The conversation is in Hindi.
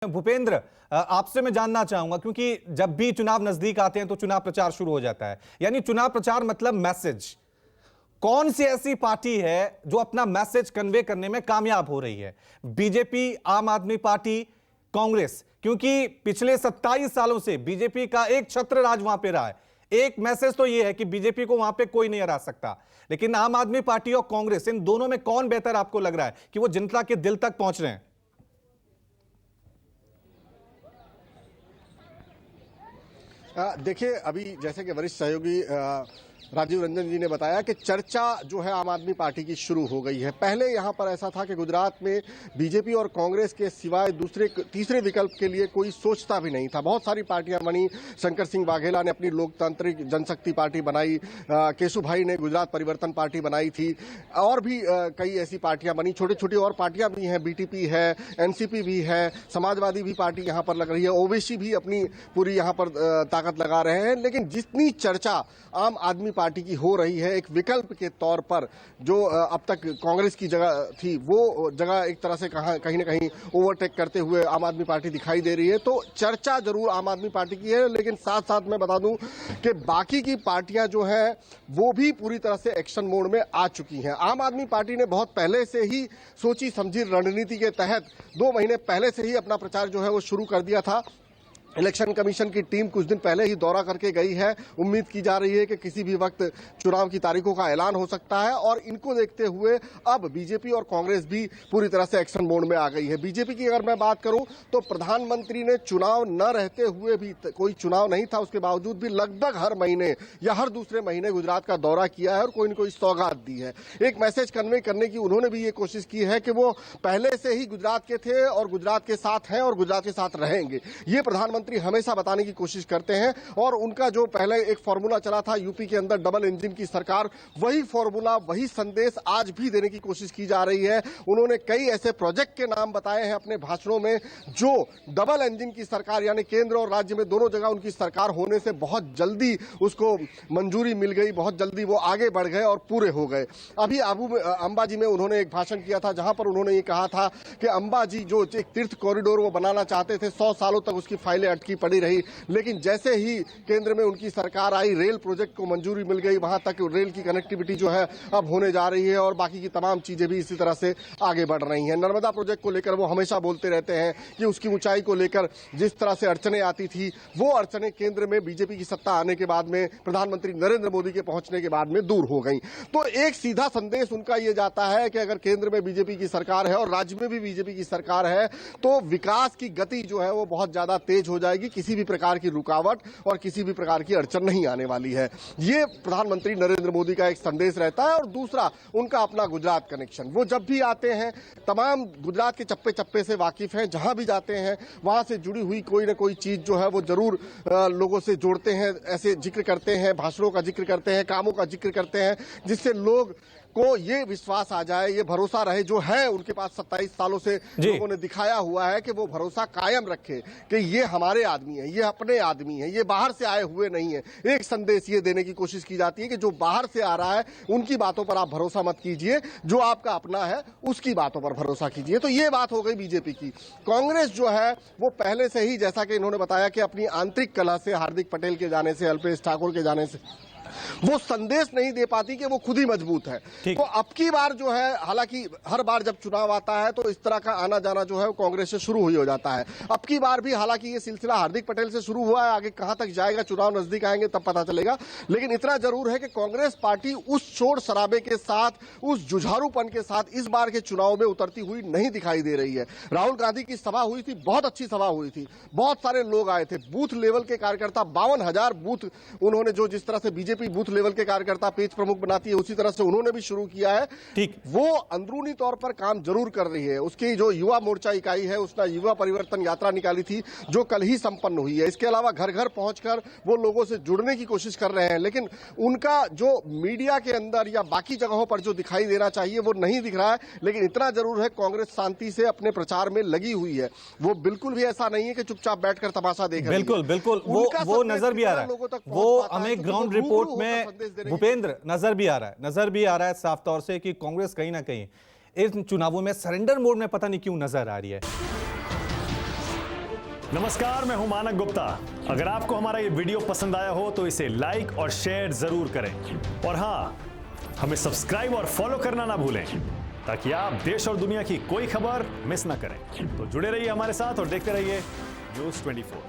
भूपेंद्र, आपसे मैं जानना चाहूंगा क्योंकि जब भी चुनाव नजदीक आते हैं तो चुनाव प्रचार शुरू हो जाता है। यानी चुनाव प्रचार मतलब मैसेज। कौन सी ऐसी पार्टी है जो अपना मैसेज कन्वे करने में कामयाब हो रही है? बीजेपी, आम आदमी पार्टी, कांग्रेस? क्योंकि पिछले 27 सालों से बीजेपी का एक छत्र राज वहां पे रहा है। एक मैसेज तो यह है कि बीजेपी को वहां पे कोई नहीं हरा सकता, लेकिन आम आदमी पार्टी और कांग्रेस, इन दोनों में कौन बेहतर आपको लग रहा है कि वो जनता के दिल तक पहुंच रहे हैं? देखिए, अभी जैसे कि वरिष्ठ सहयोगी राजीव रंजन जी ने बताया कि चर्चा जो है आम आदमी पार्टी की शुरू हो गई है। पहले यहां पर ऐसा था कि गुजरात में बीजेपी और कांग्रेस के सिवाय तीसरे विकल्प के लिए कोई सोचता भी नहीं था। बहुत सारी पार्टियां बनी। शंकर सिंह वाघेला ने अपनी लोकतांत्रिक जनशक्ति पार्टी बनाई, केशुभाई ने गुजरात परिवर्तन पार्टी बनाई थी, और भी कई ऐसी पार्टियां बनी। छोटी छोटी और पार्टियां भी हैं, बीटीपी है, एनसीपी भी है, समाजवादी भी पार्टी यहां पर लग रही है, ओवैसी भी अपनी पूरी यहां पर ताकत लगा रहे हैं। लेकिन जितनी चर्चा आम आदमी पार्टी की हो रही है एक विकल्प के तौर पर, जो अब तक कांग्रेस की जगह थी वो जगह एक तरह से कहीं ना कहीं ओवरटेक करते हुए आम आदमी पार्टी दिखाई दे रही है। तो चर्चा जरूर आम आदमी पार्टी की है, लेकिन साथ साथ मैं बता दूं कि बाकी की पार्टियां जो है वो भी पूरी तरह से एक्शन मोड में आ चुकी हैं। आम आदमी पार्टी ने बहुत पहले से ही सोची समझी रणनीति के तहत 2 महीने पहले से ही अपना प्रचार जो है वो शुरू कर दिया था। इलेक्शन कमीशन की टीम कुछ दिन पहले ही दौरा करके गई है। उम्मीद की जा रही है कि किसी भी वक्त चुनाव की तारीखों का ऐलान हो सकता है, और इनको देखते हुए अब बीजेपी और कांग्रेस भी पूरी तरह से एक्शन मोड में आ गई है। बीजेपी की अगर मैं बात करूं तो प्रधानमंत्री ने चुनाव न रहते हुए भी, कोई चुनाव नहीं था उसके बावजूद भी, लगभग हर महीने या हर दूसरे महीने गुजरात का दौरा किया है और कोई न कोई सौगात दी है। एक मैसेज कन्वे करने की उन्होंने भी ये कोशिश की है कि वो पहले से ही गुजरात के थे और गुजरात के साथ हैं और गुजरात के साथ रहेंगे। ये प्रधानमंत्री हमेशा बताने की कोशिश करते हैं। और उनका जो पहले एक फॉर्मूला चला था यूपी के अंदर डबल इंजन की सरकार, वही फॉर्मूला, वही संदेश आज भी देने की कोशिश की जा रही है। उन्होंने कई ऐसे प्रोजेक्ट के नाम बताए हैं अपने भाषणों में जो डबल इंजन की सरकार, यानी केंद्र और राज्य में दोनों जगह उनकी सरकार होने से बहुत जल्दी उसको मंजूरी मिल गई, बहुत जल्दी वो आगे बढ़ गए और पूरे हो गए। अभी अंबाजी में उन्होंने एक भाषण किया था जहां पर उन्होंने ये कहा था कि अंबाजी जो एक तीर्थ कॉरिडोर वो बनाना चाहते थे, 100 सालों तक उसकी फाइलें अटकी पड़ी रही, लेकिन जैसे ही केंद्र में उनकी सरकार आई, रेल प्रोजेक्ट को मंजूरी मिल गई, वहां तक रेल की कनेक्टिविटी जो है अब होने जा रही है, और बाकी की तमाम चीजें भी इसी तरह से आगे बढ़ रही हैं। नर्मदा प्रोजेक्ट को लेकर वो हमेशा बोलते रहते हैं कि उसकी ऊंचाई को लेकर जिस तरह से अड़चने आती थी, वो अड़चने केंद्र में बीजेपी की सत्ता आने के बाद में, प्रधानमंत्री नरेंद्र मोदी के पहुंचने के बाद में दूर हो गई। तो एक सीधा संदेश उनका यह जाता है कि अगर केंद्र में बीजेपी की सरकार है और राज्य में भी बीजेपी की सरकार है तो विकास की गति जो है वो बहुत ज्यादा तेज हो जाएगी। किसी भी प्रकार की रुकावट और किसी भी प्रकार की अड़चन नहीं आने वाली है। ये प्रधानमंत्री नरेंद्र मोदी का एक संदेश रहता है। और दूसरा, उनका अपना गुजरात कनेक्शन। वो जब भी आते हैं तमाम गुजरात के चप्पे चप्पे से वाकिफ हैं, जहां भी जाते हैं वहां से जुड़ी हुई कोई ना कोई चीज जो है वो जरूर लोगों से जोड़ते हैं, ऐसे जिक्र करते हैं, भाषणों का जिक्र करते हैं, कामों का जिक्र करते हैं, जिससे लोग को ये विश्वास आ जाए, ये भरोसा रहे जो है उनके पास 27 सालों से लोगों ने दिखाया हुआ है, कि वो भरोसा कायम रखे कि ये हमारे आदमी है, ये अपने आदमी है, ये बाहर से आए हुए नहीं है। एक संदेश ये देने की कोशिश की जाती है कि जो बाहर से आ रहा है उनकी बातों पर आप भरोसा मत कीजिए, जो आपका अपना है उसकी बातों पर भरोसा कीजिए। तो ये बात हो गई बीजेपी की। कांग्रेस जो है वो पहले से ही, जैसा कि इन्होंने बताया कि अपनी आंतरिक कलह से, हार्दिक पटेल के जाने से, अल्पेश ठाकुर के जाने से वो संदेश नहीं दे पाती कि वो खुद ही मजबूत है। तो अब की बार जो है, हालांकि हर बार जब चुनाव आता है तो इस तरह का आना जाना जो है वो कांग्रेस से शुरू हो जाता है। अब की बार भी हालांकि ये सिलसिला हार्दिक पटेल से शुरू हुआ है, आगे कहां तक जाएगा चुनाव नजदीक आएंगे तब पता चलेगा। लेकिन इतना जरूर है कि कांग्रेस पार्टी उस शोर शराबे के साथ, उस जुझारूपन के साथ इस बार के चुनाव में उतरती हुई नहीं दिखाई दे रही है। राहुल गांधी की सभा हुई थी, बहुत अच्छी सभा हुई थी, बहुत सारे लोग आए थे, बूथ लेवल के कार्यकर्ता, 52,000 बूथ उन्होंने, जो जिस तरह से बीजेपी बूथ लेवल के कार्यकर्ता पेज प्रमुख बनाती है उसी तरह से उन्होंने भी शुरू किया है। ठीक, वो अंदरूनी तौर पर काम जरूर कर रही है। उसकी जो युवा मोर्चा इकाई है उसने युवा परिवर्तन यात्रा निकाली थी जो कल ही संपन्न हुई है। इसके अलावा घर घर पहुंचकर वो लोगों से जुड़ने की कोशिश कर रहे हैं, लेकिन उनका जो मीडिया के अंदर या बाकी जगहों पर जो दिखाई देना चाहिए वो नहीं दिख रहा है। लेकिन इतना जरूर है, कांग्रेस शांति से अपने प्रचार में लगी हुई है। वो बिल्कुल भी ऐसा नहीं है कि चुपचाप बैठकर तमाशा देख रही है। बिल्कुल बिल्कुल, वो नजर भी आ रहा है, वो हमें ग्राउंड रिपोर्ट में भूपेंद्र नजर भी आ रहा है साफ तौर से कि कांग्रेस कहीं ना कहीं इन चुनावों में सरेंडर मोड में पता नहीं क्यों नजर आ रही है। नमस्कार, मैं हूं मानक गुप्ता। अगर आपको हमारा ये वीडियो पसंद आया हो तो इसे लाइक और शेयर जरूर करें और हां, हमें सब्सक्राइब और फॉलो करना ना भूलें ताकि आप देश और दुनिया की कोई खबर मिस ना करें। तो जुड़े रहिए हमारे साथ और देखते रहिए न्यूज़ 24।